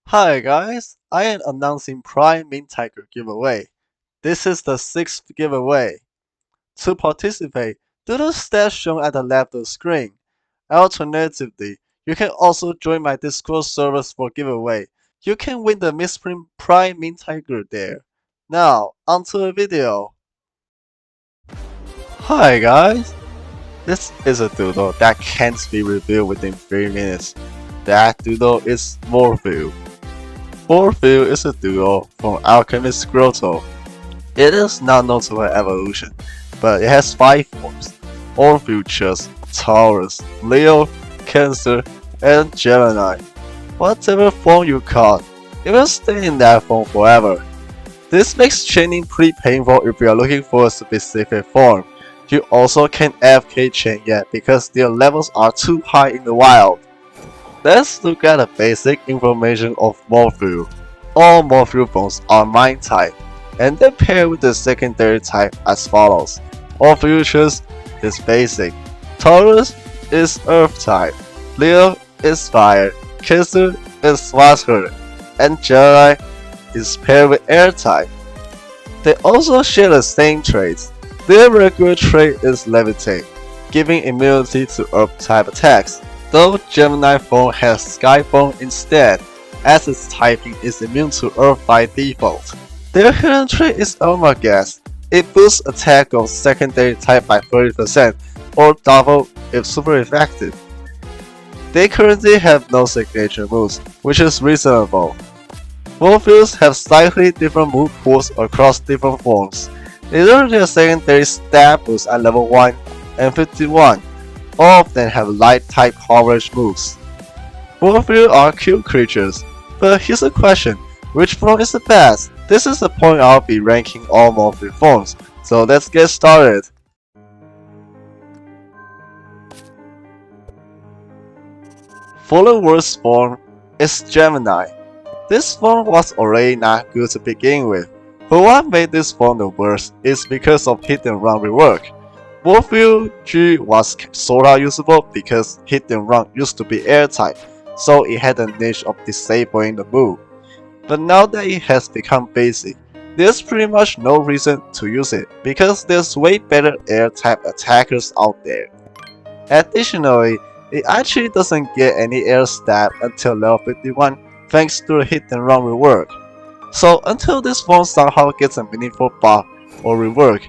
Hi guys, I am announcing Prime Mint Tiger giveaway. This is the 6th giveaway. To participate, do the steps shown at the left of the screen. Alternatively, you can also join my Discord servers for giveaway. You can win the Misprint Prime Mint Tiger there. Now, onto the video. Hi guys, this is a doodle that can't be revealed within 3 minutes. That doodle is Morphiu. Morphiu is a duo from Alchemist Grotto. It is not known to have evolution, but it has 5 forms: all futures, Taurus, Leo, Cancer, and Gemini. Whatever form you call, it will stay in that form forever. This makes chaining pretty painful if you are looking for a specific form. You also can't AFK chain yet because their levels are too high in the wild. Let's look at the basic information of Morphiu. All Morphiu forms are Mind type, and they pair with the secondary type as follows. All Futures is basic, Taurus is Earth type, Leo is Fire, Cancer is Water, and Gemini is paired with Air type. They also share the same traits. Their regular trait is Levitate, giving immunity to Earth type attacks, though Gemini form has Sky form instead, as its typing is immune to Earth by default. Their hidden trait is Armor Gas. It boosts attack of secondary type by 30% or double if super effective. They currently have no signature moves, which is reasonable. Morpheus have slightly different move pools across different forms. They learn their secondary stat boost at level 1 and 51. All of them have light type coverage moves. Morphiu are cute creatures, but here's a question: which form is the best? This is the point I'll be ranking all Morphiu forms, so let's get started. For the worst form is Gemini. This form was already not good to begin with, but what made this form the worst is because of hit and run rework. Morphiu G was sorta usable because hit and run used to be air type, so it had a niche of disabling the move. But now that it has become basic, there's pretty much no reason to use it because there's way better air type attackers out there. Additionally, it actually doesn't get any air stat until level 51 thanks to the hit and run rework. So until this form somehow gets a meaningful buff or rework,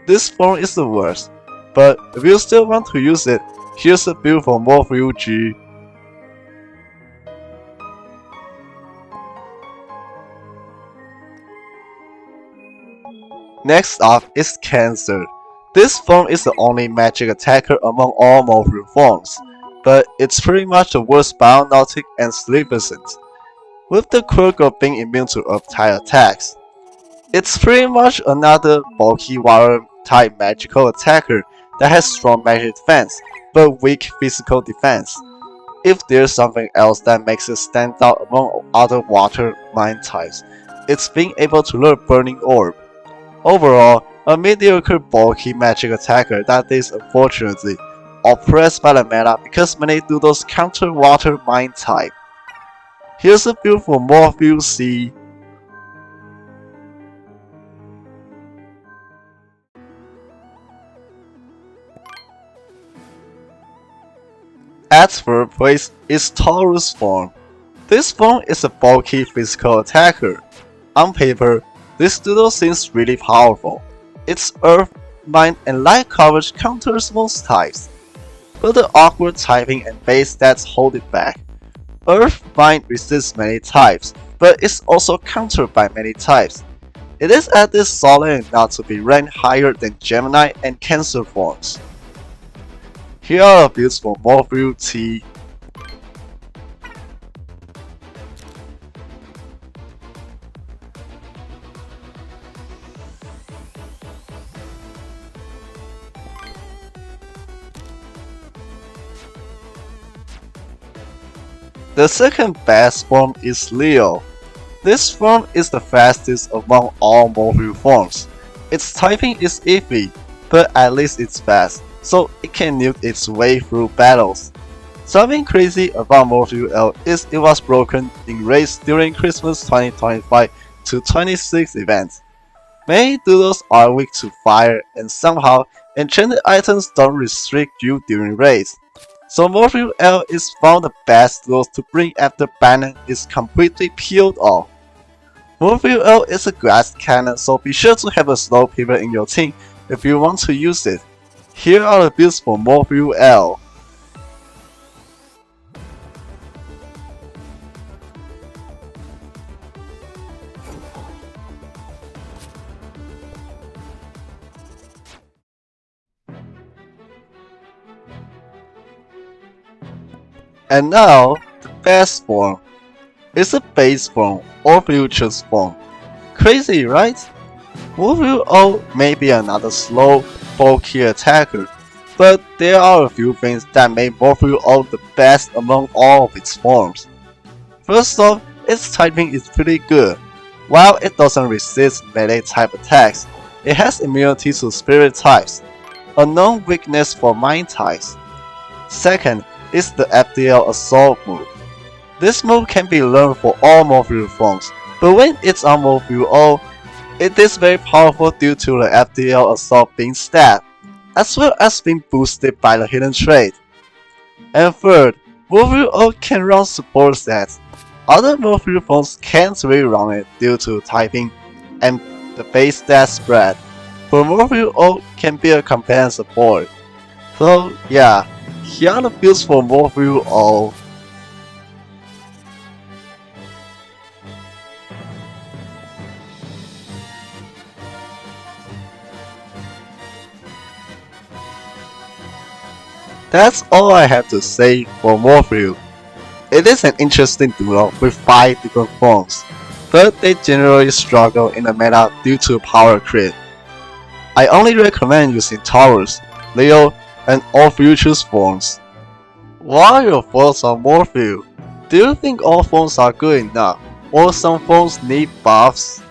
this form is the worst. But if you still want to use it, here's a build for Morphiu G. Next up is Cancer. This form is the only magic attacker among all Morphiu forms, but it's pretty much the worst Bionautic and Sleepercent, with the quirk of being immune to Earth-type attacks. It's pretty much another bulky water-type magical attacker that has strong magic defense, but weak physical defense. If there's something else that makes it stand out among other water mind types, it's being able to lure Burning Orb. Overall, a mediocre bulky magic attacker that is unfortunately oppressed by the meta because many doodles counter water mind type. Here's a build for Morphiu C. At third place is Taurus form. This form is a bulky physical attacker. On paper, this doodle seems really powerful. Its Earth, Mind, and Light coverage counters most types, but the awkward typing and base stats hold it back. Earth Mind resists many types, but is also countered by many types. It is at this solid enough to be ranked higher than Gemini and Cancer forms. Here are the builds for Morphiu T. The second best form is Leo. This form is the fastest among all Morphiu forms. Its typing is iffy, but at least it's fast, so it can nuke its way through battles. Something crazy about Morphiu L is it was broken in race during Christmas 2025 to 26 event. Many doodles are weak to fire and somehow enchanted items don't restrict you during raids. So Morphiu L is found the best doodles to bring after banner is completely peeled off. Morphiu L is a grass cannon, so be sure to have a slow pivot in your team if you want to use it. Here are the builds for Morphiu L. And now, the best form. It's a base form or futures form. Crazy, right? Morphiu O may be another slow, bulky attacker, but there are a few things that make Morphiu O the best among all of its forms. First off, its typing is pretty good. While it doesn't resist melee type attacks, it has immunity to spirit types, a known weakness for mind types. Second is the FDL Assault move. This move can be learned for all Morphiu forms, but when it's on Morphiu O, it is very powerful due to the FDL Assault being stabbed, as well as being boosted by the hidden trait. And third, Morphiu O can run support stats. Other Morphiu forms can't really run it due to typing and the base stat spread, but Morphiu O can be a companion support. So yeah, here are the builds for Morphiu O. That's all I have to say for Morphiu. It is an interesting duo with 5 different forms, but they generally struggle in the meta due to power creep. I only recommend using Taurus, Leo, and all futures forms. What are your thoughts on Morphiu? Do you think all forms are good enough, or some forms need buffs?